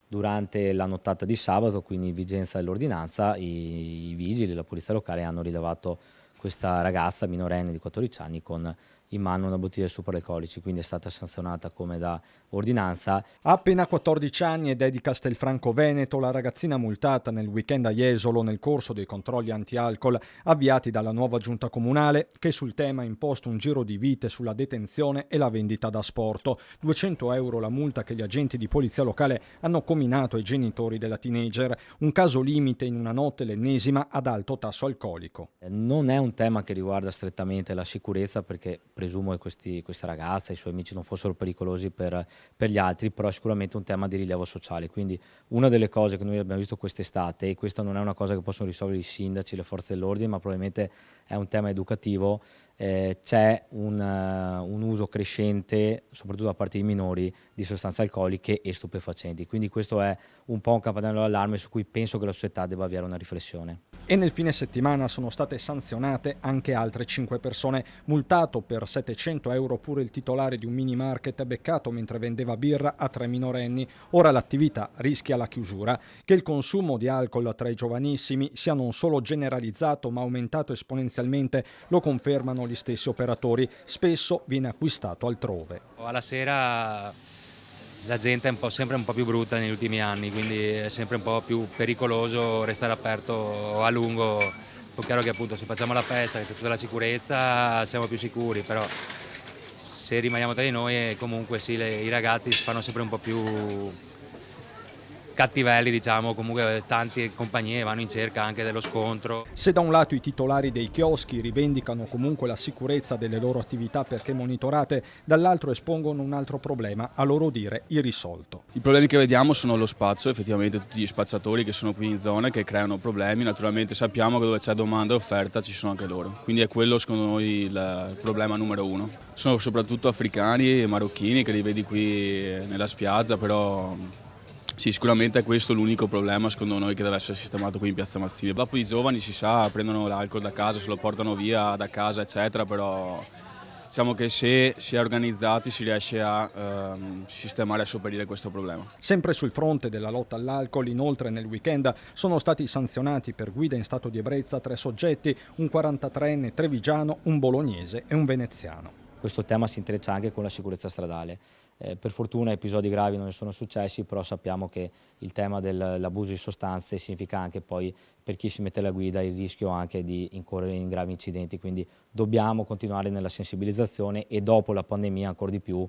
Durante la nottata di sabato, quindi in vigenza dell'ordinanza, i vigili, la polizia locale hanno rilevato questa ragazza minorenne di 14 anni con in mano una bottiglia di superalcolici, quindi è stata sanzionata come da ordinanza. Ha appena 14 anni ed è di Castelfranco Veneto la ragazzina multata nel weekend a Jesolo nel corso dei controlli anti-alcol avviati dalla nuova giunta comunale che sul tema ha imposto un giro di vite sulla detenzione e la vendita da sporto. 200 euro la multa che gli agenti di polizia locale hanno comminato ai genitori della teenager, un caso limite in una notte l'ennesima ad alto tasso alcolico. Non è un tema che riguarda strettamente la sicurezza, perché presumo che questa ragazza e i suoi amici non fossero pericolosi per gli altri, però è sicuramente un tema di rilievo sociale. Quindi una delle cose che noi abbiamo visto quest'estate, e questa non è una cosa che possono risolvere i sindaci, le forze dell'ordine, ma probabilmente è un tema educativo, c'è un uso crescente, soprattutto da parte dei minori, di sostanze alcoliche e stupefacenti. Quindi questo è un po' un campanello d'allarme su cui penso che la società debba avviare una riflessione. E nel fine settimana sono state sanzionate anche altre 5 persone. Multato per 700 euro pure il titolare di un mini market beccato mentre vendeva birra a 3 minorenni. Ora l'attività rischia la chiusura. Che il consumo di alcol tra i giovanissimi sia non solo generalizzato ma aumentato esponenzialmente lo confermano gli stessi operatori. Spesso viene acquistato altrove. Alla sera la gente è sempre un po' più brutta negli ultimi anni, quindi è sempre un po' più pericoloso restare aperto a lungo. È chiaro che appunto se facciamo la festa, che c'è tutta la sicurezza, siamo più sicuri, però se rimaniamo tra di noi comunque sì, i ragazzi si fanno sempre un po' più cattivelli, diciamo, comunque tante compagnie vanno in cerca anche dello scontro. Se da un lato i titolari dei chioschi rivendicano comunque la sicurezza delle loro attività perché monitorate, dall'altro espongono un altro problema, a loro dire irrisolto. I problemi che vediamo sono lo spazio, effettivamente tutti gli spacciatori che sono qui in zona che creano problemi, naturalmente sappiamo che dove c'è domanda e offerta ci sono anche loro, quindi è quello secondo noi il problema numero uno. Sono soprattutto africani e marocchini che li vedi qui nella spiaggia, però sì, sicuramente è questo l'unico problema secondo noi che deve essere sistemato qui in Piazza Mazzini. Dopo i giovani si sa, prendono l'alcol da casa, se lo portano via da casa eccetera, però diciamo che se si è organizzati si riesce a sistemare e a sopperire questo problema. Sempre sul fronte della lotta all'alcol, inoltre nel weekend sono stati sanzionati per guida in stato di ebbrezza 3 soggetti, un 43enne trevigiano, un bolognese e un veneziano. Questo tema si intreccia anche con la sicurezza stradale. Per fortuna episodi gravi non ne sono successi, però sappiamo che il tema dell'abuso di sostanze significa anche poi per chi si mette alla guida il rischio anche di incorrere in gravi incidenti, quindi dobbiamo continuare nella sensibilizzazione e dopo la pandemia ancora di più